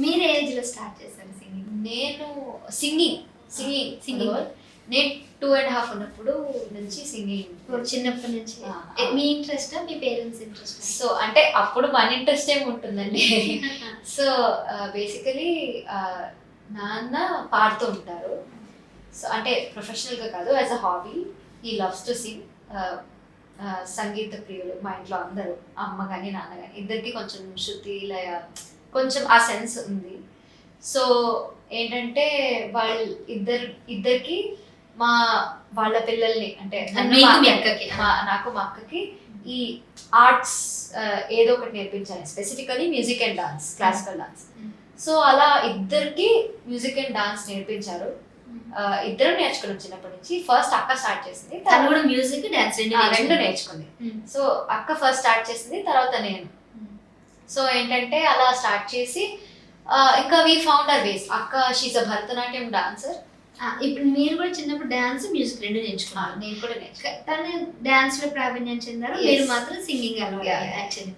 మీరు ఏ ఏజ్ లో స్టార్ట్ చేశారు సింగింగ్? నేను సింగింగ్ నేను 2.5 ఉన్నప్పుడు నుంచి సింగింగ్. చిన్నప్పటి నుంచి మీ ఇంట్రెస్ట్, మీ పేరెంట్స్ ఇంట్రెస్ట్? సో అంటే అప్పుడు మన ఇంట్రెస్ట్ ఏమి ఉంటుందండి. సో బేసికలీ నాన్న పాడుతూ ఉంటారు. సో అంటే ప్రొఫెషనల్గా కాదు, as a hobby he loves to sing. సంగీత ప్రియులు మా ఇంట్లో అందరూ, అమ్మ కానీ నాన్న కానీ ఇద్దరికి కొంచెం శృతి లయ కొంచెం ఆ సెన్స్ ఉంది. సో ఏంటంటే ఇద్దరికి వాళ్ళ పిల్లల్ని అంటే నాకు మా అక్కకి ఈ ఆర్ట్స్ ఏదో ఒకటి నేర్పించాలి, specifically music and dance, classical dance. So అలా ఇద్దరికి మ్యూజిక్ అండ్ డాన్స్ నేర్పించారు. ఇద్దరు నేర్చుకున్నాం చిన్నప్పటి నుంచి. ఫస్ట్ అక్క స్టార్ట్ చేసింది, తను కూడా మ్యూజిక్ డాన్స్ రెండు నేర్చుకుంది. సో అక్క ఫస్ట్ స్టార్ట్ చేసింది, తర్వాత నేను. సో ఏంటంటే అలా స్టార్ట్ చేసి ఇంకా వీ ఫౌండ్ అవర్ వేస్. అక్క షీస్ అ భరతనాట్యం డాన్సర్. ఇప్పుడు మీరు కూడా చిన్నప్పుడు డాన్స్ మ్యూజిక్ రెండు నేర్చుకున్నారు? నేను కూడా నేర్చుకున్నాను. తను డాన్స్ లో ప్రావీణ్యం చెందారు, మీరు మాత్రం సింగింగ్ అలవాటు యాక్చువల్లీ